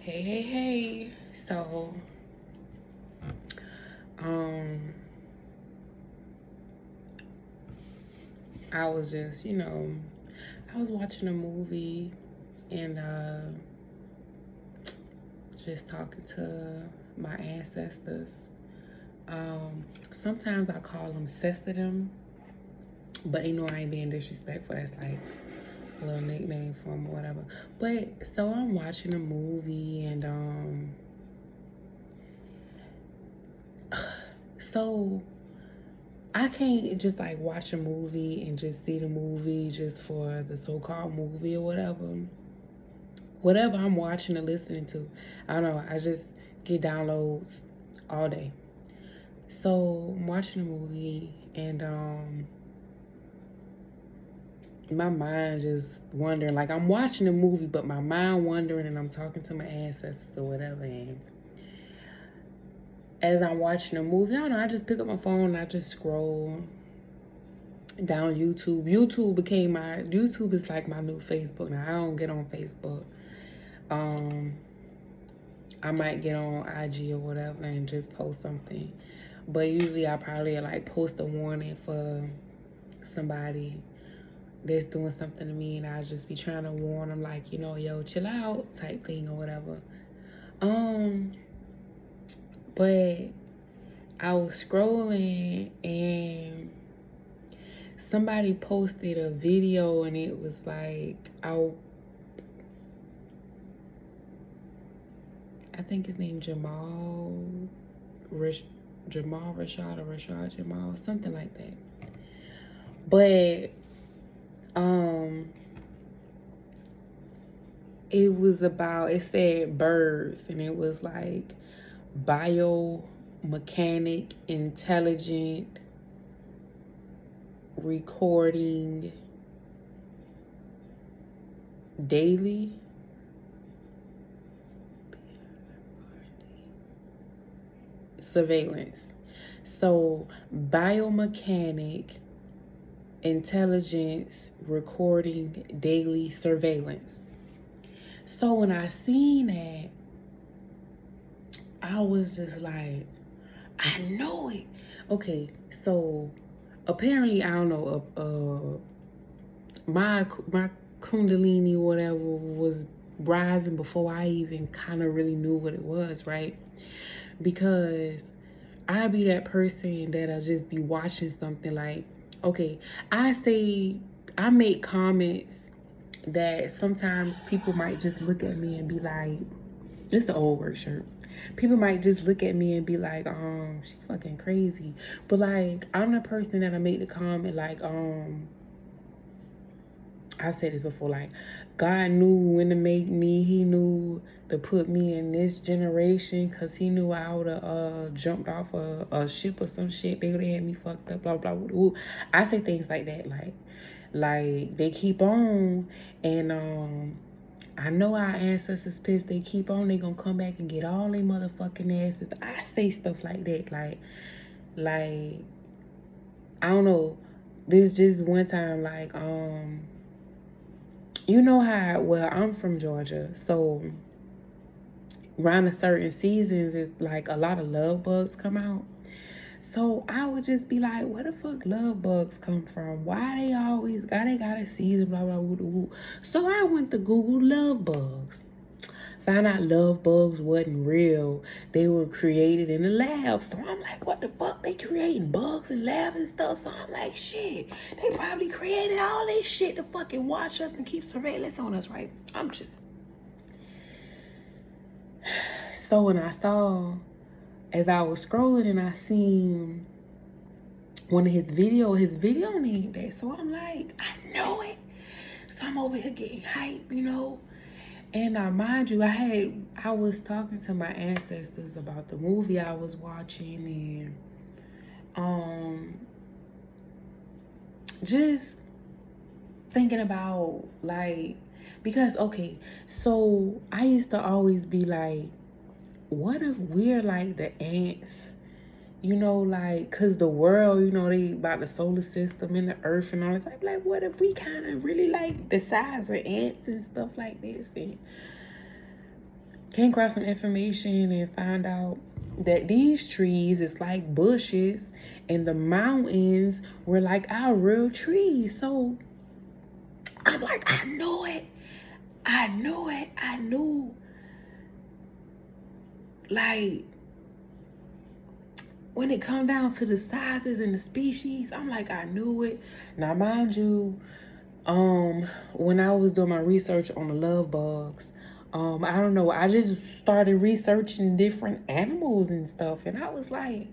Hey. So, um, I was just, I was watching a movie and just talking to my ancestors. Um, Sometimes I call them them, but you know I ain't being disrespectful. That's like a little nickname for them or whatever. But so I'm watching a movie and so I can't just like watch a movie and just see the movie just for the so-called movie or whatever. Whatever I'm watching or listening to, I don't know. I just get downloads all day. So I'm watching a movie and my mind just wondering. Like I'm watching a movie, but my mind wandering, and I'm talking to my ancestors or whatever. And as I'm watching a movie, I don't know. I just pick up my phone and I just scroll down YouTube. YouTube is like my new Facebook now. I don't get on Facebook. I might get on IG or whatever and just post something. But usually I probably like post a warning for somebody that's doing something to me, and I'll just be trying to warn them like, yo, chill out type thing or whatever. But I was scrolling and somebody posted a video and it was like I think his name Jamal Rashad or Rashad Jamal, something like that. But it said birds, and it was like biomechanic intelligent recording daily surveillance. So biomechanic intelligence recording daily surveillance. So when I seen that, I was just like, I know it. Okay, so apparently I don't know. My Kundalini or whatever was rising before I even kind of really knew what it was, right? Because I be that person that'll just be watching something like, okay, I make comments that sometimes people might just look at me and be like, this is an old work shirt. People might just look at me and be like, she fucking crazy. But like, I'm the person that'll make the comment like, I've said this before, like, God knew when to make me. He knew to put me in this generation because he knew I would have jumped off a ship or some shit. They would have had me fucked up, blah, blah, blah. I say things like that, like they keep on, and I know our ancestors pissed. They keep on. They gonna come back and get all their motherfucking asses. I say stuff like that, like I don't know. This just one time, like you know how, well, I'm from Georgia, so around a certain seasons, it's like a lot of love bugs come out. So I would just be like, where the fuck love bugs come from? Why they always got a season, blah, blah, blah. So I went to Google love bugs. Found out love bugs wasn't real. They were created in the lab. So I'm like, what the fuck? They creating bugs in labs and stuff. So I'm like, shit. They probably created all this shit to fucking watch us and keep surveillance on us, right? So when I saw, as I was scrolling and I seen one of his video named that. So I'm like, I know it. So I'm over here getting hype, And mind you, I was talking to my ancestors about the movie I was watching, and just thinking about like, because okay, so I used to always be like, what if we're like the ants? Like, cause the world, they about the solar system and the earth and all that type. Like, what if we kind of really like the size of ants and stuff like this? And came across some information and found out that these trees is like bushes and the mountains were like our real trees. So I'm like, I knew it. I knew. Like, when it come down to the sizes and the species, I'm like, I knew it. Now, mind you, when I was doing my research on the love bugs, I don't know, I just started researching different animals and stuff, and I was like,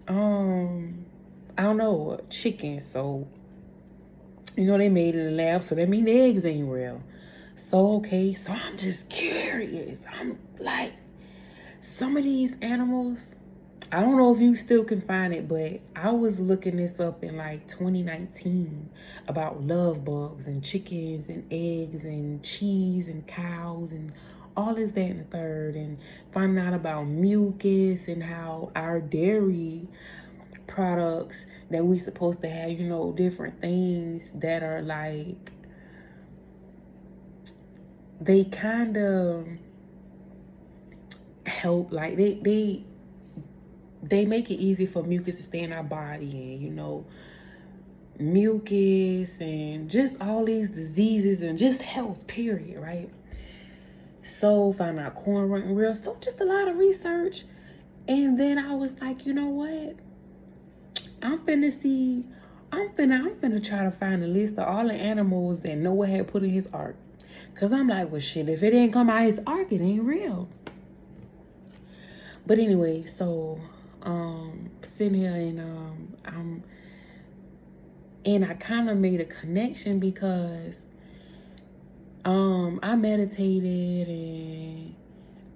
I don't know, chicken. So, you know, they made it in the lab, so that means the eggs ain't real. So, okay, so I'm just curious. I'm like, some of these animals, I don't know if you still can find it, but I was looking this up in like 2019 about love bugs and chickens and eggs and cheese and cows and all this, that, and the third, and finding out about mucus and how our dairy products that we supposed to have, you know, different things that are like, they kind of help, like they make it easy for mucus to stay in our body, and you know, mucus and just all these diseases and just health, period, right? So found out corn wasn't real. So just a lot of research. And then I was like, you know what? I'm finna try to find a list of all the animals that Noah had put in his ark. Cause I'm like, well shit, if it didn't come out his ark, it ain't real. But anyway, so sitting here and I kind of made a connection because I meditated and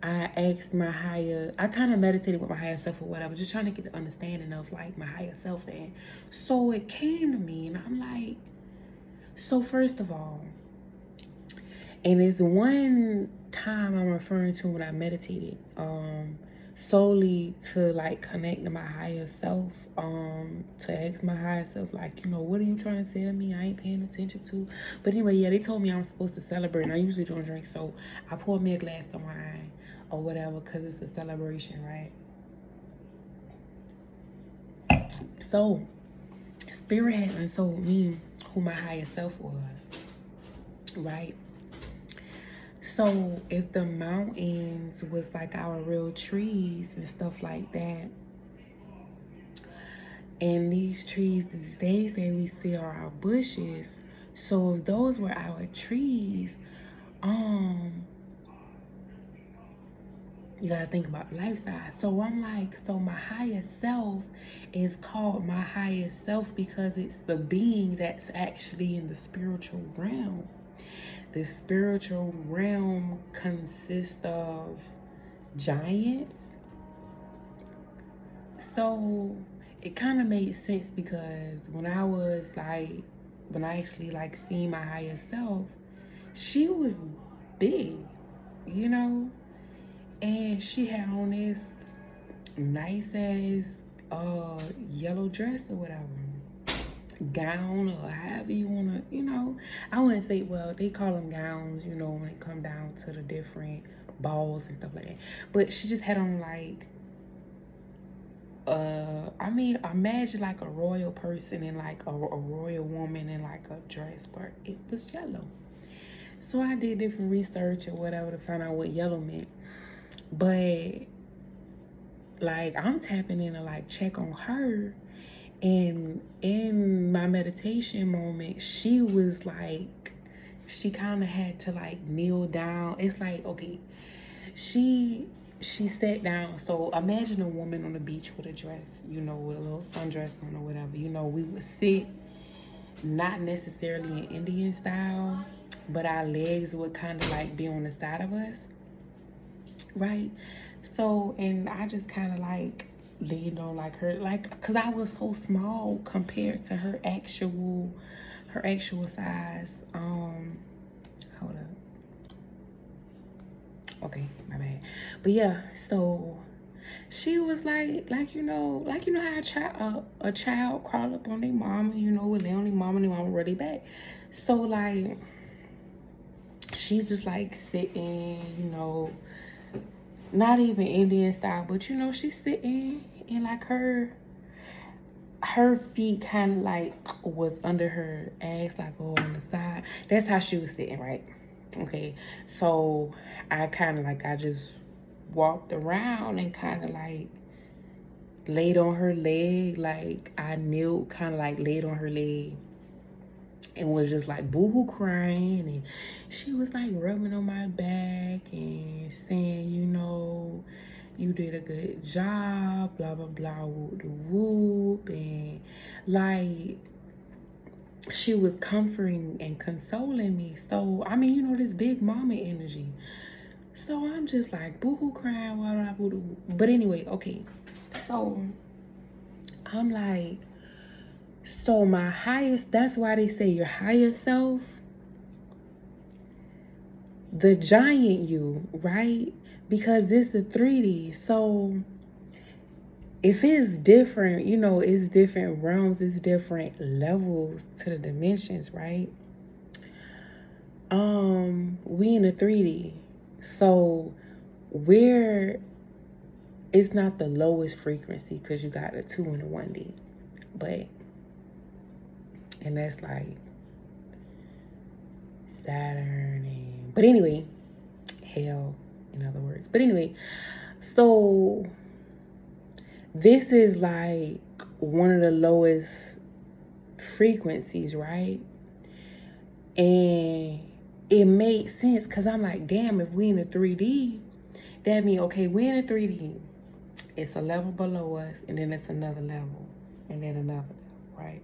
I kind of meditated with my higher self or whatever, just trying to get the understanding of like my higher self then. So it came to me and I'm like, so first of all, and it's one time I'm referring to when I meditated, solely to like connect to my higher self, to ask my higher self, like, you know, what are you trying to tell me I ain't paying attention to? But anyway, yeah, they told me I'm supposed to celebrate, and I usually don't drink, so I poured me a glass of wine or whatever because it's a celebration, right? So spirit had told me who my higher self was, right? So if the mountains was like our real trees and stuff like that, and these trees these days that we see are our bushes, so if those were our trees, you gotta think about life size. So I'm like, so my higher self is called my higher self because it's the being that's actually in the spiritual realm. The spiritual realm consists of giants. So it kind of made sense because when I actually like seen my higher self, she was big, you know, and she had on this nice ass yellow dress or whatever, gown, or however you want to, you know. I wouldn't say, well, they call them gowns, you know, when it come down to the different balls and stuff like that. But she just had on like, I mean, imagine like a royal person and like a royal woman in like a dress, but it was yellow. So I did different research or whatever to find out what yellow meant. But like, I'm tapping in to like check on her. And in my meditation moment, she was like, she kind of had to like kneel down. It's like, okay, she sat down. So imagine a woman on the beach with a dress, you know, with a little sundress on or whatever. You know, we would sit, not necessarily in Indian style, but our legs would kind of like be on the side of us, right? So, and I just kind of like leaned on like her, like, because I was so small compared to her actual size. Hold up. Okay, my bad. But yeah, so she was like you know how a child crawl up on their mama, you know, with their only mama and their mama really back. So like, she's just like sitting, not even Indian style, but she's sitting and like her feet kind of like was under her ass, like on the side. That's how she was sitting, right? Okay, so I just walked around and kind of like laid on her leg, like I kneeled, kind of like laid on her leg and was just like boohoo crying, and she was like rubbing on my back and saying, you did a good job, blah blah blah, whoop de whoop, and like she was comforting and consoling me. So I mean, this big mama energy. So I'm just like boohoo crying, blah blah blah. But anyway, okay. So I'm like, so my highest, that's why they say your higher self, the giant you, right? Because it's the 3D. So if it's different, it's different realms, it's different levels to the dimensions, right? We in the 3D. So it's not the lowest frequency because you got a 2 and a 1D. And that's like Saturn but anyway, hell, in other words. But anyway, so this is like one of the lowest frequencies, right? And it made sense because I'm like, damn, if we in the 3D, that means, okay, we in the 3D. It's a level below us, and then it's another level, and then another level, right?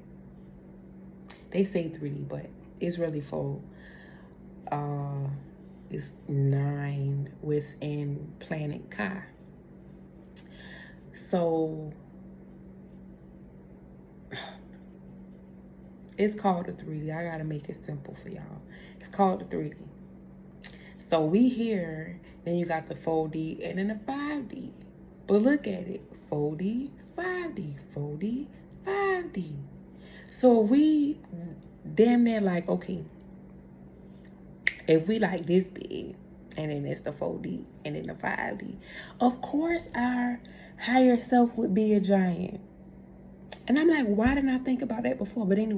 They say 3D, but it's really 4. It's 9 within planet Kai. So it's called the 3D. I gotta make it simple for y'all. It's called the 3D. So we here, then you got the 4D and then the 5D. But look at it, 4D, 5D, 4D, 5D. So we damn near like, okay, if we like this big, and then it's the 4D and then the 5D, of course our higher self would be a giant. And I'm like, why didn't I think about that before? But anyway.